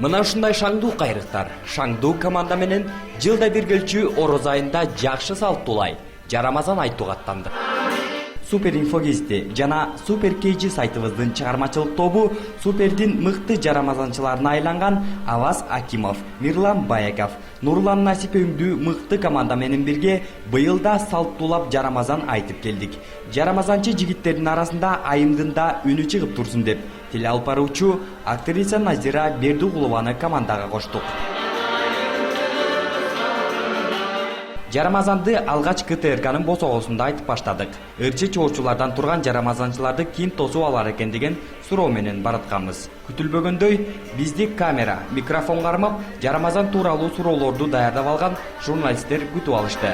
Мына ушундай шаңдуу кайрыктар. Шаңдуу команда менен жылда бир келчү ороз айында жакшы салттуулай Жарамазан айтууга аттанды. Супер инфо гезити жана Супер KG сайтыбыздын чыгармачылык тобу Супердин мыкты жарамазанчыларына айланган Аваз Акимов, Мирлан Баяков, Нурлан Насип өңдүү мыкты команда менен бирге быйыл да салттуулап Жарамазан айтып келдик. Жарамазанчы жигиттердин арасында айымдында үнү чыгып турсун деп тил алып баруучу актриса Назира Бердигулованы командага коштук. Жарамазанды алгач КТРКнын босогосунда айтып баштадык. Ырчы чоочулардан турган жарамазанчыларды ким тосуп алар экен деген суроо менен баратканбыз. Күтүлбөгөндөй бизди камера, микрофон кармап, Жарамазан тууралуу суроолорду даярдап алган журналисттер күтүп алышты.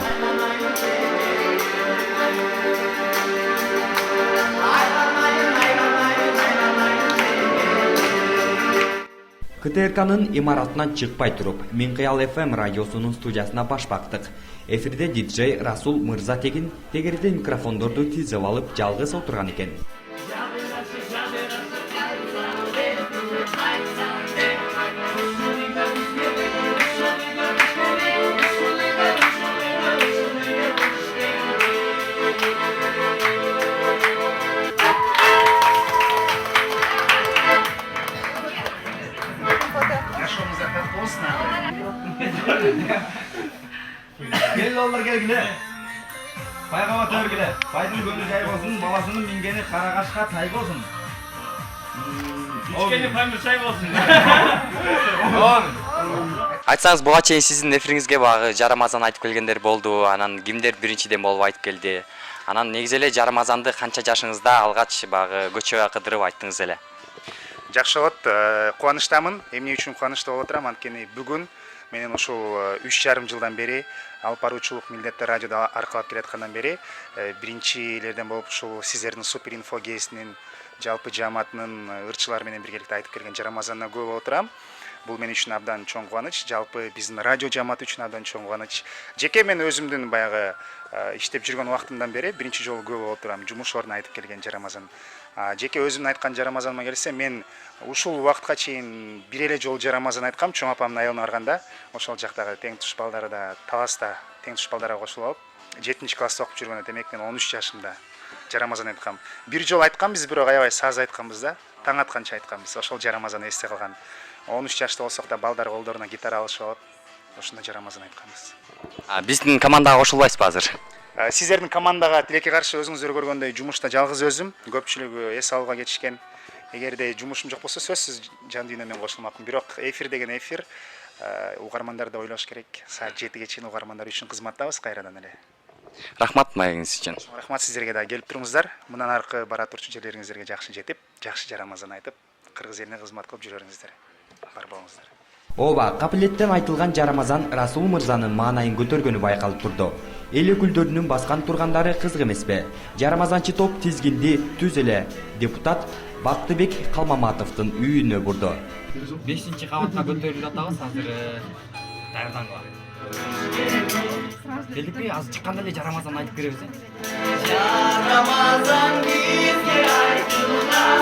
КТРКнын имаратынан чыкпай туруп, Минкыял FM радиосунун студиясына баш бактык. Эфирде диджей Расул Мырзатегин тегерде микрофондорду тизеп алып жалгыз отурган экен. Gel dollar gelgile. Baygawa törgile. Baydın gönlü jay bolsun, balasının mingeni Karagaşka tay bolsun. İçkeni pamir çay bolsun. Айтсаңыз, буга чейин сиздин эфириңизге багы Жарамазан айтып келгендер болду. Анан кимдер биринчиден болуп айтып келди. Анан негизи эле Жарамазанды канча жашыңызда алгач багы көчөгө кыдырып айттыңыз эле? Жакшы болот, кубанычтамын. Эмне үчүн кубанычта болуп атырам? Анткени бүгүн менен ушул 3,5 жылдан бери алып баруучулук милдетти радиода аркалап келаткандан бери биринчилерден болуп ушул сиздердин Супер инфо гезитинин жалпы жааматынын ырчылары менен биргеликте айтып келген Жарамазанына көп болуп отурам. Бул мен үчүн абдан чоң кубаныч, жалпы биздин радио жааматы үчүн абдан чоң кубаныч. Жеке мен өзүмдүн баягы иштеп жүргөн убактымдан бери биринчи жолу көп болуп отурам жумуш ордуна айтып келген Жарамазан. Жеке өзүмдүн айткан Жарамазаныма келсе, мен ушул убакытка чейин бир эле жолу Жарамазан айткам, чоң апамдын айылына барганда, ошол жактагы тең туш балдары да таласта тең туш балдарга кошулуп алып, 7-класста окуп жүргөндө, демек мен 13 жашымда Жарамазан айткам. Бир жол айтканбыз, бирок аябай саз айтканбыз да, таң атканча айтканбыз. Ошол Жарамазан эсте калган. 13 жашта болсок да балдар колдоруна гитара алышып алып, ошондо Жарамазан айтканбыз. Биздин командага кошулбайсызбы азыр? Сиздердин командага тилекке каршы өзүңүздөр көргөндөй жумушта жалгыз өзүм, көпчүлүгү эс алууга кетишкен. Эгерде жумушум жок болсо сөзсүз жан дүйнөмөн кошулмакмын. Бирок эфир деген эфир, угармандарды ойлош керек. Саат 7ге чейин угармандар үчүн кызматтабыз кайрадан эле. Рахмат маегиңиз үчүн. Рахмат, сиздерге да келип туруңуздар. Мындан аркы бара турчу жерлериңиздерге жакшы жетип, жакшы Жарамазан айтып, кыргыз элине кызмат кылып жүрөңүздөр. Бар болуңуздар. Ооба, капилеттен айтылган Жарамазан Расул Мырзанын маанайын көтөргөнү байкалып турду. Эл өкүлдөрүнүн баскан тургандары кызык эмеспи? Жарамазанчы топ тизгинди түз эле депутат Бактыбек Калмаматовдун үйүнө бурду. 5-кабатка көтөрүлүп атабыз, азыр даярдангыла. Келдикпи, азыр чыкканда эле Жарамазан айтып беребиз. Жарамазан бизге айтылган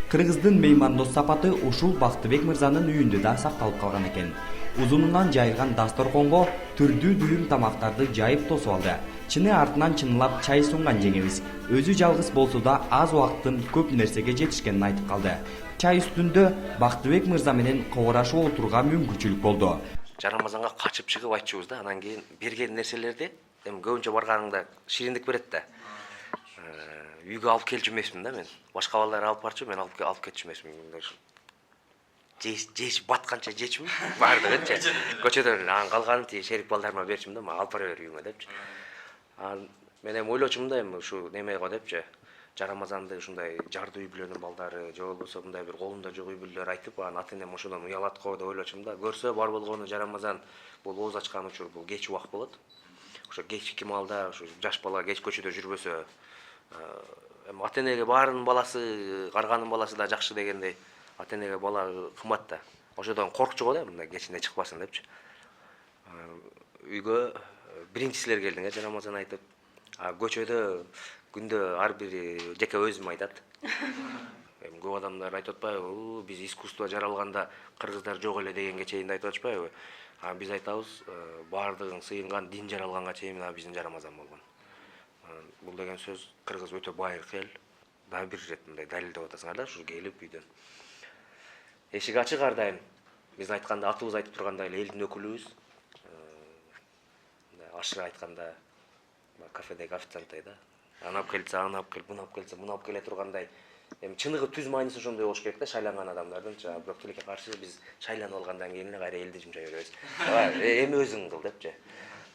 Кыргыздын меймандос сапаты ушул Бактыбек мырзанын үйүндө да сакталып калган экен. Узунунан жайылган дасторконго түрдүү дүйүм тамактарды жайып тосуп алды. Чыны артынан чынлап чай сунган жеңебиз өзү жалгыз болсо да аз убакыттын көп нерсеге жетишкенин айтып калды. Чай үстүндө Бактыбек мырза менен кобурашып отурууга мүмкүнчүлүк болду. Жарамазанга качып чыгып айтчубуз да, анан кийин берген нерселерди эми көбүнчө барганыңда шириндик берет да. Үйгө алып келчү эмесмин да мен. Башка балдар алып барчу, мен алып кетчү эмесмин. Жеш батканча жечүм, бардыгынча. Көчөдөн анан калганын тиги шерик балдарыма берчүм да, алып бара бер үйүңө депчи. Мен эми ойлочумун да, эми ушу неме го депчи. Жарамазанды ушундай жарды үй бүлөнүн балдары, же болбосо мындай бир колунда жок үй бүлөлөр айтып, анан ата-энем ошодон уялат го деп ойлочумун да. Көрсө бар болгону Жарамазан бул ооз ачкан учур, бул кеч убак болот. Ошо кечки маалда ушу жаш бала кеч көчөдө жүрбөсө, эми ата-энеге баарынын баласы, карганын баласы да жакшы дегендей, ата-энеге бала кымбат да. Ошодон коркчу го да, мындай кечинде чыкпасын депчи. Үйгө биринчисилер келдиң жарамазан айтып. Көчөдө күндө ар бири жеке өзүм айтат. Эми көп адамдар айтып атпайбы, биз искусство жаралганда кыргыздар жок эле дегенге чейин айтып атышпайбы? Биз айтабыз, баардыгын сыйынган дин жаралганга чейин биздин жарамазан болгон. Бул деген сөз кыргыз өтө байыркы эл. Дагы бир ирет мындай далилдеп атасыңар да, ушу келип үйдөн. Эшик ачык ар дайым. Биз айтканда, атыбыз айтып турганда эле элдин өкүлүбүз. Ашы айтканда кафедеги официанттай да. Аны алып келсе, аны алып кел, буну алып келсе, буну алып келе тургандай. Эми чыныгы түз мааниси ошондой болуш керек да, шайланган адамдардынчы. Бирок тилекке каршы биз шайланып алгандан кийин эле кайра элди жумшай беребиз. Эми өзүң кыл депчи.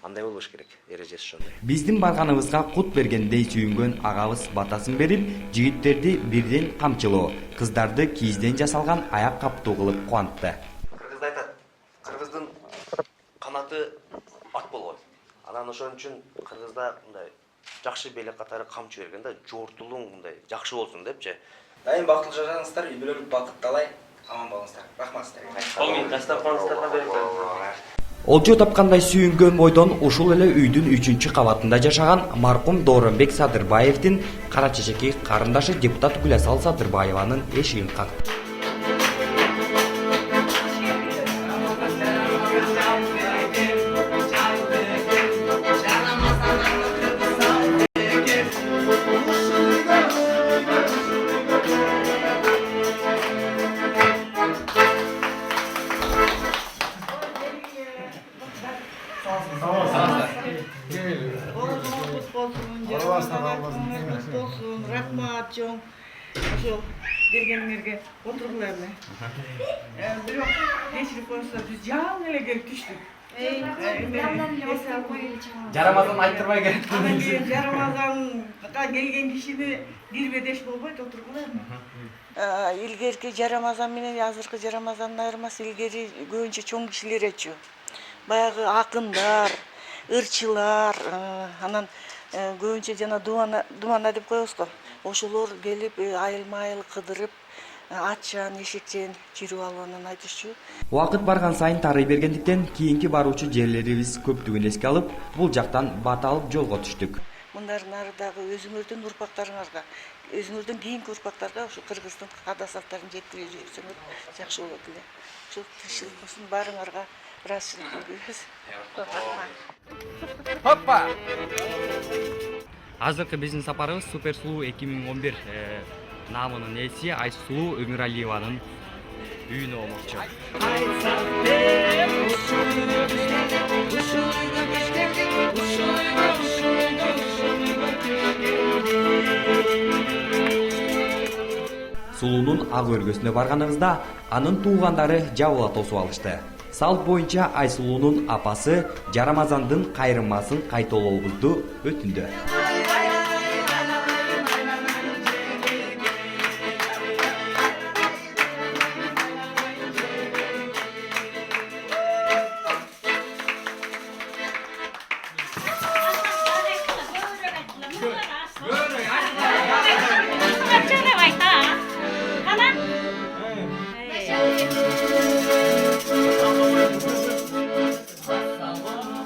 Андай болбош керек, эрежеси ошондой. Биздин барганыбызга кут бергендей сүйүнгөн агабыз батасын берип, жигиттерди бирден камчылоо, кыздарды кийизден жасалган аяк каптоо кылып кубантты. Кыргызда айтат, кыргыздын канаты ат болгон. Анан ошон үчүн кыргызда мындай жакшы белек катары камчы берген да, жортулуң мындай жакшы болсун депчи. Дайым бактылуу жашаңыздар, үй бүлөлүк бакыт талай. Аман болуңуздар. Рахмат сиздерге. Колун дастарханыңыздарга берип. Олжо тапкандай сүйүнгөн бойдон ушул эле үйдүн 3-чү кабатында жашаган маркум Дооронбек Садырбаевдин кара чечеки карындашы депутат Гүласал Садырбаеванын эшигин какты. Рахмат чоң. Ошол бергениңерге отургула эми. Бирок кечирип коюңуздар, биз жаңы эле келип түштүк. Жарамазан айттырбай керек. Анан кийин жарамазанга келген кишини кирбедеш болбойт, отургула эми. Илгерки жарамазан менен азыркы жарамазандын айырмасы, илгери көбүнчө чоң кишилер эчү. Баягы акындар, ырчылар, анан көбүнчө жана думана деп коебуз го. Ошолор келип айыл-майыл кыдырып, атчан, эшекчен жүрүп алып анан айтышчу. Убакыт барган сайын тарый бергендиктен кийинки баруучу жерлерибиз көптүгүн эске алып, бул жактан бат алып жолго түштүк. Мындан нары дагы өзүңөрдүн урпактарыңарга, өзүңөрдүн кийинки урпактарга ушу кыргыздын каада салттарын жеткире жүрсөңөр жакшы болот эле. Ушу тиричилик болсун, баарыңарга ыраазычылык билдиребиз. Хоппа! Азыркы биздин сапарыбыз Супер Сулуу 2011 намынын ээси Айсулуу Өмүралиеванын үйүнө болмокчу. Сулуунун ак өргөсүнө барганыбызда анын туугандары жабыла тосуп алышты. Салт боюнча Айсулуунун апасы Жарамазандын кайрылмасын кайталообузду өтүндү.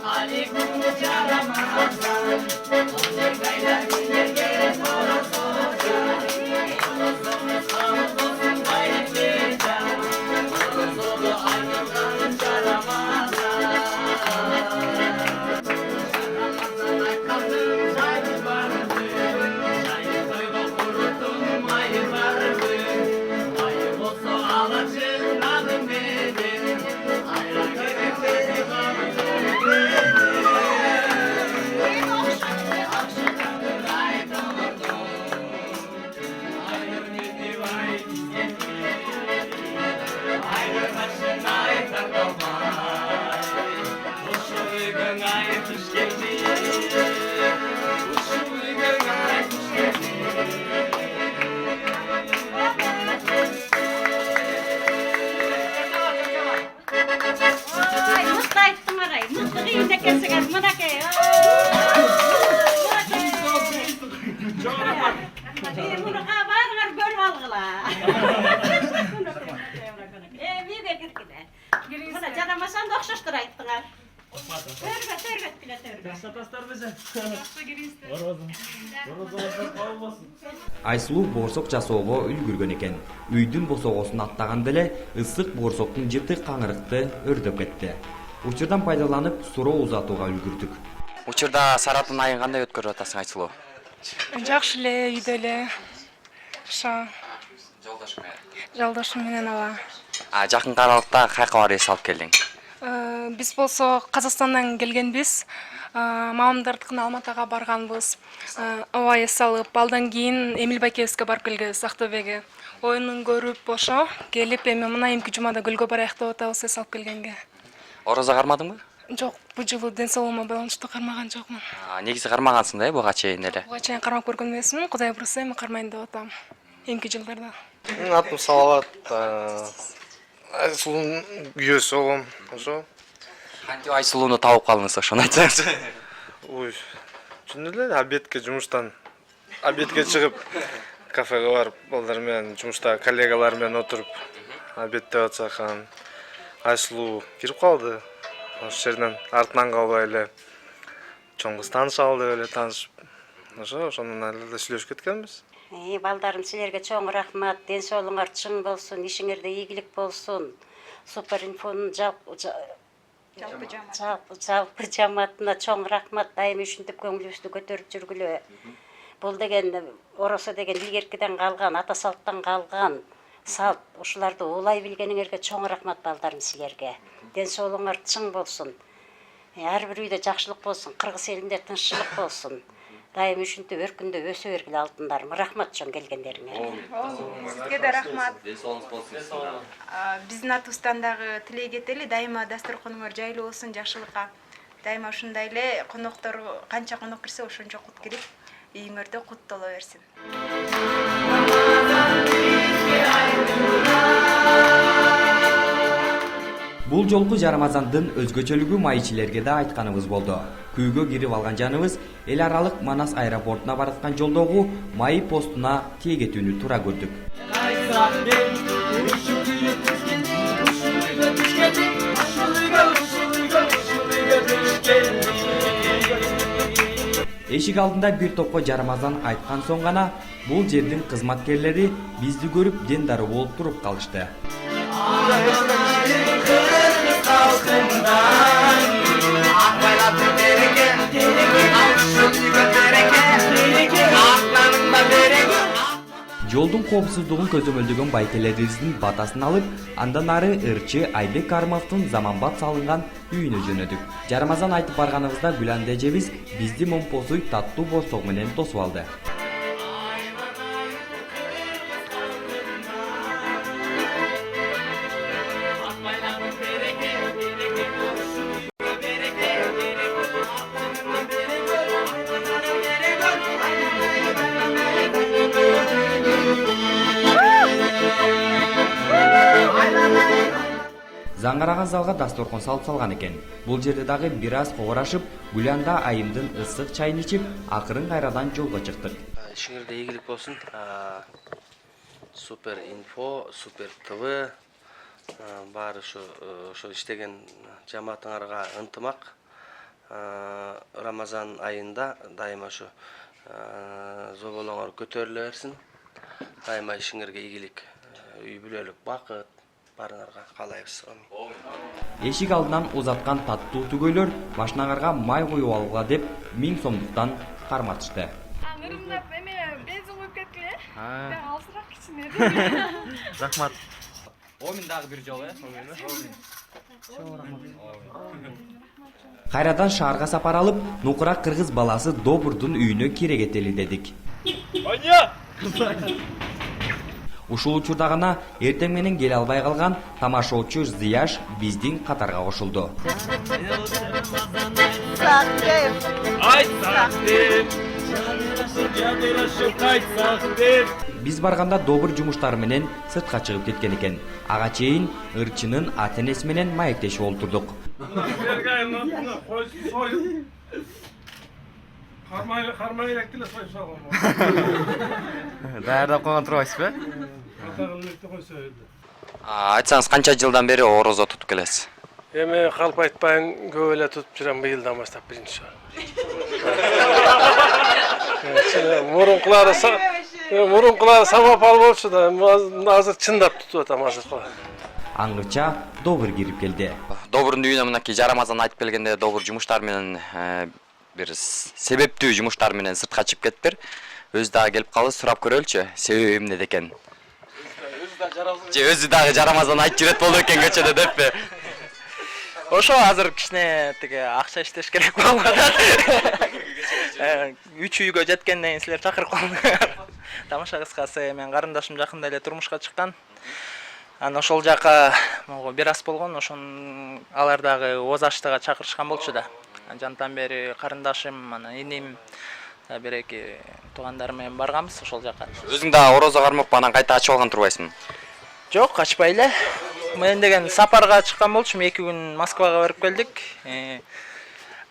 Aleyküm selam. Айсулуу боорсок жасоого үлгүргөн экен. Үйдүн босогосун аттаганда эле ысык боорсоктун жыртык каңырыкты өрдөп кетти. Учурдан пайдаланып суроо узатууга үлгүрдүк. Учурда Саратын айын кандай өткөрүп атасың Айсулуу? Жакшы эле, үйдө эле. Ошо жолдошум менен ооба. Жакын аралыкта кайка барып эс алып келдиң? Биз болсо Казакстандан келгенбиз. Мамамдардыкына Алматыга барганбыз. Ооба эс алып, алдан кийин Эмил Байкебизге барып келгенбиз Актөбөгө. Оюнун көрүп ошо келип эми мына эмки жумада көлгө барайык деп атабыз эс алып келгенге. Орозо кармадыңбы? Жок, бул жылы ден соолугума байланыштуу кармаган жокмун. Негизи кармагансың да буга чейин эле. Буга чейин кармап көргөн эмесмин. Кудай буйруса эми кармайын деп атам. Эмки жылдарда. Атым Салават. Айсулуунун күйөөсү болом. Ошо. Кантип Айсулууну табып калдыңыз ошону айтсаңыз? Ой. Чын эле обедке жумуштан обедке чыгып кафеге барып балдар менен жумушта коллегалар менен отуруп обедтеп атсак анан Айсулуу кирип калды. Ошол жерден артынан калбай эле чоң кыз таанышалы деп эле таанышып. Ошонун эле сүйлөшүп кеткенбиз. Балдарым, силерге чоң рахмат. Ден соолугуңар чың болсун, ишиңерде ийгилик болсун. Суперинфонун жалпы жамаатына чоң рахмат. Дайым ушинтип көңүлүбүздү көтөрүп жүргүлө. Бул деген оросо деген илгеркиден калган, ата салттан калган салт. Ушуларды улай билгениңерге чоң рахмат балдарым силерге. Ден соолугуңар чың болсун. Ар бир үйдө жакшылык болсун, Кыргыз элинде тынччылык болсун. Дайым ушинтип өркүндө өсө бергиле алтындарым. Рахмат чоң келгендериңерге. Сизге да рахмат. Биздин атыбыздан дагы тилей кетели, дайыма дасторконуңар жайлуу болсун, жакшылыкка. Дайыма ушундай эле коноктор канча конок кирсе ошончо кут кирип, үйүңөрдө кут толо берсин. Бул жолку Жарамазандын өзгөчөлүгү майчилерге да айтканыбыз болду. Күйгө кирип алган жаныбыз эл аралык Манас аэропортуна бараткан жолдогу майы постуна тиегетүүнү туура көрдүк. Эшик алдында бир топко Жарамазан айткан соң гана бул жердин кызматкерлери бизди көрүп дендару болуп туруп калышты. Жолдун коопсуздугун көзөмөлдөгөн байкелерибиздин батасын алып, андан ары ырчы Айбек Карымовдун заманбап салынган үйүнө жөнөдүк. Жарамазан айтып барганыбызда Гүланда эжебиз бизди момпосуй таттуу боорсок менен тосуп алды. Заңгараган залга дасторкон салып салган экен. Бул жерде дагы бир аз когорашып, Гүланда айымдын ысык чайын ичип, акырын кайрадан жолго чыктык. Ишиңерде ийгилик болсун. Супер инфо, супер ТВ баары ошо иштеген жамаатыңарга ынтымак. Рамазан айында дайыма ошо зоболоңор көтөрүлө берсин. Дайыма ишиңерге ийгилик, үй бүлөлүк бакыт барыңарга каалайбыз. Эшик алдынан узаткан таттуу түгөйлөр машинаңарга май коюп алууга деп 1000 сомдуктан карматышты. Ырымдап эме бензин коюп кеткиле. Алсыраак кичине. Рахмат. 10.000 дагы бир жол, Кайрадан шаарга сапар алып, нукура кыргыз баласы Добурдун үйүнө кире кетели дедик. Ушул учурда гана эртең менен келе албай калган тамашоочу Зияш биздин катарга кошулду. Биз барганда Добур жумуштары менен сыртка чыгып кеткен экен. Ага чейин ырчынын ата-энеси менен маектешип олтурдук. Кармай элек деле союп салган. Даярдап койгон турбайсызбы? Атагылыкты койсо эле. Айтсаңыз канча жылдан бери орозо тутуп келесиз? Эми калп айтпайын, көп эле тутуп жүрөм, быйылдан баштап биринчи жолу. Мурункулары самопал болчу да, азыр чындап тутуп атам азыр. Аңгыча Добур кирип келди. Добурдун үйүнө мынакей жарамазан айтып келгенде Добур жумуштар менен бир себептүү жумуштар менен сыртка чыгып кетиптир. Өзү дагы келип калды, сурап көрөлүчү, себеби эмнеде экен? Өзү дагы жарамазан айтып жүрөт болду экен көчөдө деппи? Ошо азыр кичине тиги акча иштеш керек болуп атат. 3 үйгө жеткенден кийин силер чакырып калдыңар. Тамаша кыскасы, мен карындашым жакында эле турмушка чыккан. Анан ошол жака могу бир аз болгон, ошон алар дагы озаштыга чакырышкан болчу да. Жантан бери карындашым, анан иним, бир эки туугандарым менен барганбыз ошол жака. Өзүң дагы орозо кармап анан кайта ачып алган турбайсыңбы? Жок, качпай эле. Мен деген сапарга чыккан болчумун, 2 күн Москвага барып келдик.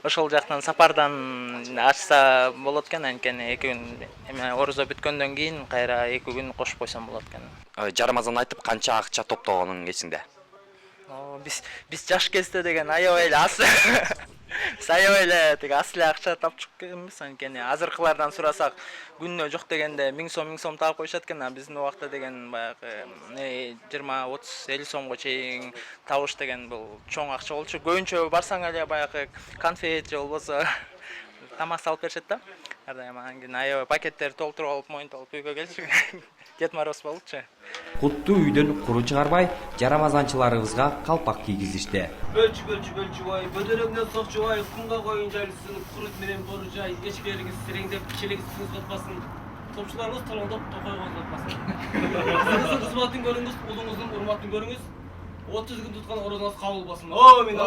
Ошол жактан сапардан ачса болот экен, анткени 2 күн орозо бүткөндөн кийин кайра 2 күн кошуп койсом болот экен. Жарамазан айтып канча акча топтогонуң эсиңде? Биз жаш кезде деген аябай эле аз. Аябай эле тиги аз эле акча тапчык экенбиз, анткени азыркылардан сурасак күнүнө жок дегенде 1000 сом таап коюшат экен, а биздин убакта деген баягы 20, 30, 50 сомго чейин табыш деген бул чоң акча болчу. Көбүнчө барсаң эле баягы конфет же болбосо тамак салып беришет да. Ар дайым анан кийин аябай пакеттерди толтуруп алып, моюнтуп алып үйгө келчү. Дед Мороз болчу. Куттуу үйдөн куру чыгарбай, жарамазанчыларыбызга калпак кийгизишти. Бөлчү бой, бөдөрөңдөн сокчубай, кумга коюн жайлысын, курут менен бору жай, эчкилериңиз сиреңдеп, челегиңиз козготпасын. Топчуларыбыз толоңдоп, токой козготпасын. Кызыңыздын кызматын көрүңүз, улуңуздун урматын көрүңүз. 30 күн туткан орозуңуз кабыл болсун. Амин.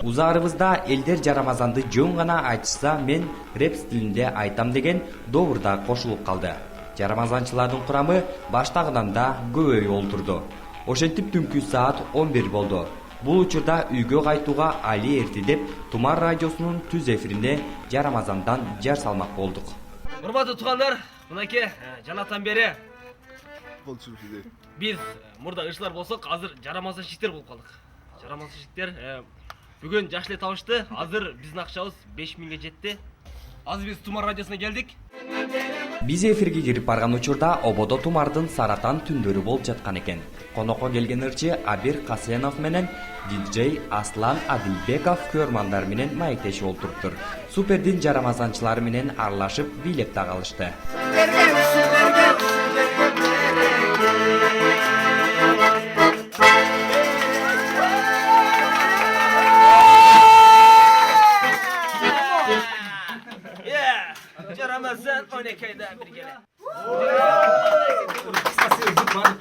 Узарыбызда элдер жарамазанды жөн гана айтышса, мен рэп стилинде айтам деген Добурда кошулуп калды. Жарамазанчылардын курамы баштагыдан да көбөйүп олтурду. Ошентип түнкү саат 11 болду. Бул учурда үйгө кайтууга али эрти деп Тумар радиосунун түз эфирине Жарамазандан жар салмак болдук. Урматтуу туугандар, мынакей жанатан бери биз мурда ышлар болсок, азыр жарамазан шиктер болуп калдык. Жарамазан шиктер бүгүн жаш эле табышты. Азыр биздин акчабыз 5000ге жетти. Азыр биз Тумар радиосуна келдик. Биз эфирге кирип барган учурда ободо Тумардын Саратан түндөрү болуп жаткан экен. Конокко келген ырчы Абир Касенов менен диджей Аслан Адилбеков көрмандар менен маектешип олтуруптур. Супердин жарамазанчылары менен аралашып бийлеп да калышты. Жарамазан ойнекейде биргеле.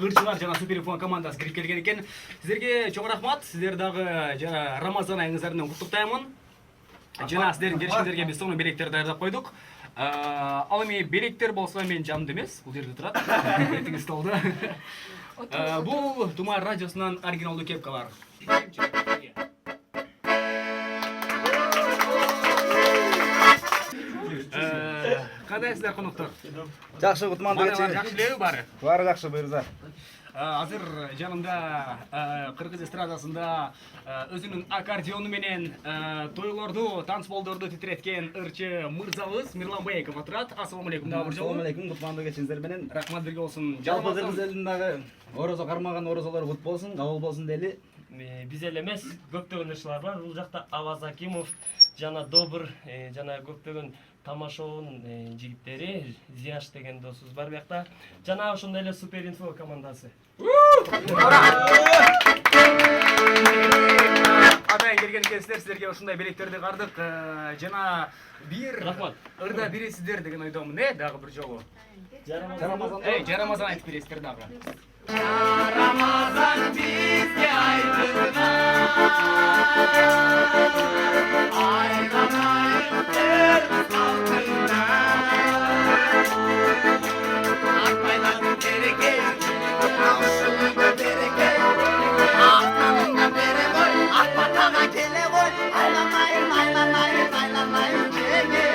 Ырчылар жана Суперинфо командасы кирип келген экен. Сиздерге чоң рахмат. Сиздер дагы жана Рамазан айыңыздар менен куттуктаймын. Жана сиздердин келишиңиздерге биз соңу белектер даярдап койдук. Ал эми белектер болсо мен жанымда эмес, бул жерде турат. Бетиңиз столдо. Бул Тумар радиосунан оригиналдуу кепкалар. Кадайсыздар коноктор? Жакшы, кутмандуу кечээ. Жакшы элеби баары? Баары жакшы, буйрса. Азыр жанымда Кыргыз эстрадасында өзүнүн аккордеону менен тойлорду, танцполдорду титиреткен ырчы мырзабыз Мирлан Бейков отурат. Ассалому алейкум. Ассалому алейкум, кутмандуу кечиңиздер менен. Рахмат бирге болсун. Жалпы Кыргыз элинин дагы орозо кармаган орозолор кут болсун, кабыл болсун дейли. Биз эле эмес, көптөгөн ырчылар бар. Бул жакта Аваз Акимов жана Добур жана көптөгөн тамашоонун жигиттери, Зияш деген досубуз бар биякта. Жана ошондой эле Суперинфо командасы. Атайын келген экенсиздер, сиздерге ушундай белектерди кардык. Жана бир ырда бересиздер деген ойдомун, дагы бир жолу. Жарамазан айтып бересиздер дагы. Жарамазан бизге айтылган, айланайын тербиз алтындан. Акбайлардын береке, аушылыгы береке, ақтаныңа бере ғой, Акбатаға келе ғой, айланайын, айланайын, айланайын жеңеке.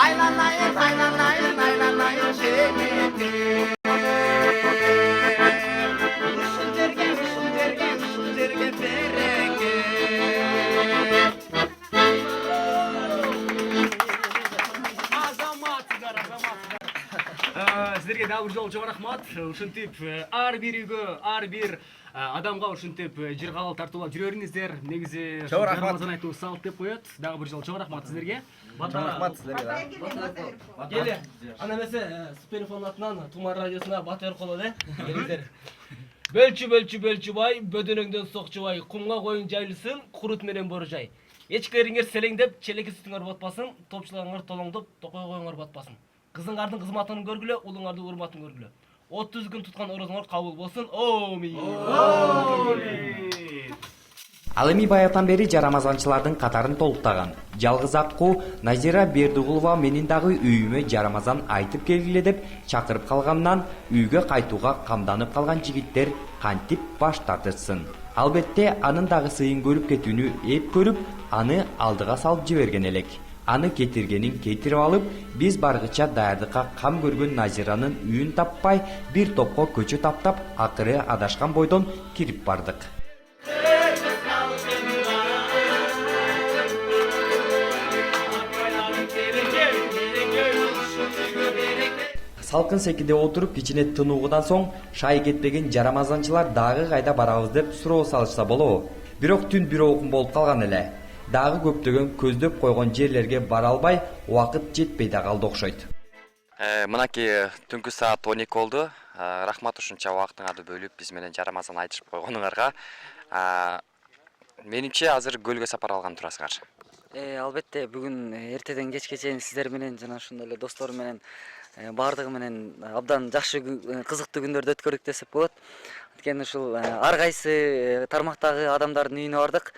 Айланайын, айланайын, айланайын жеңеке. Ушул жерге береке. сіздерге дагы бир жолу чоң рахмат. Ушинтип ар бир үйгө, ар бир адамга ушинтип жер кабыл тартуулап жүрө бериңиздер. Негизи Рамазан айтуу салт деп коет. Дагы бир жолу чоң рахмат сіздерге. Чоң рахмат сіздерге. Келе, ана эмесе Суперинфонун атынан Тумар радиосуна батыр коло келиңиздер. Бөлчү бай, бөдөнөңдөн сокчубай, кумга коюн жайлысын, курут менен боружай. Эчкилериңер селеңдеп, челеки сүтүңөр батпасын, топчуларыңар толоңдоп, токой коюңар батпасын. Кызыңардын кызматын көргүлө, улуңардын урматын көргүлө. 30 күн туткан орозуңар кабыл болсун. Амин. Ал эми баягыдан бери жарамазанчылардын катарын толуктаган жалгыз акку Назира Бердигулова менин дагы үйүмө жарамазан айтып келгиле деп чакырып калганынан үйгө кайтууга камданып калган жигиттер кантип баш тартышсын. Албетте анын дагы сыйын көрүп кетүүнү эп көрүп, аны алдыга салып жиберген элек. Аны кетиргенин кетирип алып, биз баргыча даярдыкка кам көргөн Назиранын үйүн таппай, бир топко көчө таптап, акыры адашкан бойдон кирип бардык. Салкын секиде отуруп кичине тынуугудан соң шай кетпеген жарамазанчылар дагы кайда барабыз деп суроо салышса болобу. Бирок түн бир окун болуп калган эле. Дагы көптөгөн көздөп койгон жерлерге бара албай, убакыт жетпей да калды окшойт. Мынакей түнкү саат 12 болду. Рахмат ушунча убактыңарды бөлүп биз менен жарамазан айтышып койгонуңарга. Менимче азыр көлгө сапар алган турасыңар. Албетте бүгүн эртеден кечке чейин сиздер менен жана ошондой эле достор менен баардыгы менен абдан жакшы кызыктуу күндөрдү өткөрдүк десек болот. Анткени ушул ар кайсы тармактагы адамдардын үйүнө бардык.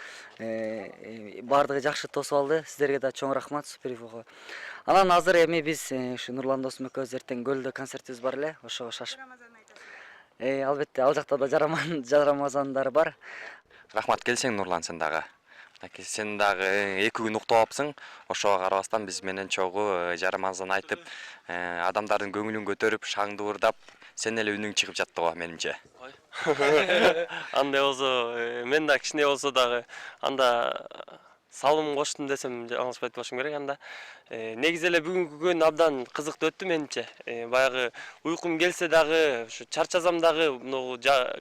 Баардыгы жакшы тосуп алды. Сиздерге да чоң рахмат Суперинфого. Анан азыр эми биз ушу Нурлан досум экөөбүз эртең көлдө концертибиз бар эле. Ошого шашып. Албетте ал жакта да жарамазандар бар. Рахмат, келсең Нурлан сен дагы. Сен дагы 2 күн уктап алыпсың. Ошого карабастан биз менен чогуу жарамазан айтып, адамдардын көңүлүн көтөрүп, шаңды уурдап, сен эле үнүң чыгып жатты го менимче. Андай болсо, мен да кичине болсо дагы анда салым коштум десем жаңылышпайт болушум керек анда. Негизи эле бүгүнкү күн абдан кызыктуу өттү менимче. Баягы уйкум келсе дагы, ушу чарчасам дагы,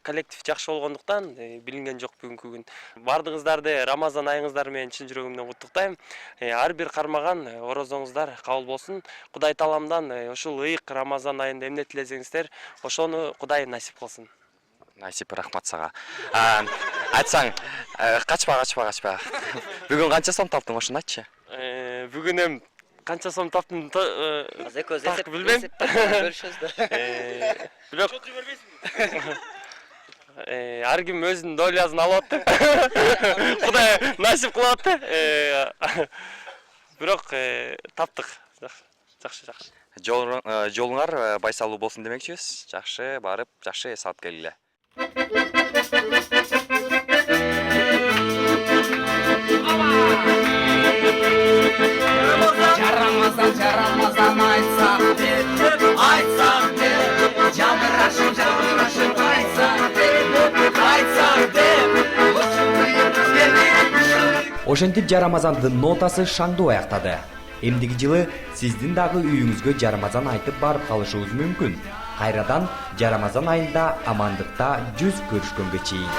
коллектив жакшы болгондуктан билинген жок бүгүнкү күн. Бардыгыңыздарды Рамазан айыңыздар менен чын жүрөгүмдөн куттуктайм. Ар бир кармаган орозоңуздар кабыл болсун. Кудай тааламдан ушул ыйык Рамазан айында эмне тилесеңиздер, ошону Кудай насип кылсын. Насип, рахмат сага. Айтсаң, качпа. Бүгүн канча сом таптың, ошону айтчы. Бүгүн эм канча сом таптым, так билбейм. Бирок ар ким өзүнүн долясын алып атты. Кудай насип кылып атты. Бирок таптык. Жакшы. Жолуңар байсалуу болсун демекчибиз. Жакшы барып, жакшы эс алып келгиле. Жарамазан айтсак деп, жамырашып айтсак деп. Ошентип жарамазандын нотасы шаңдуу аяктады. Эмдиги жылы сиздин дагы үйүңүзгө жарамазан айтып барып калышыбыз мүмкүн. Кайрадан жарамазан айында амандыкта жүз көрүшкөнгө чейин.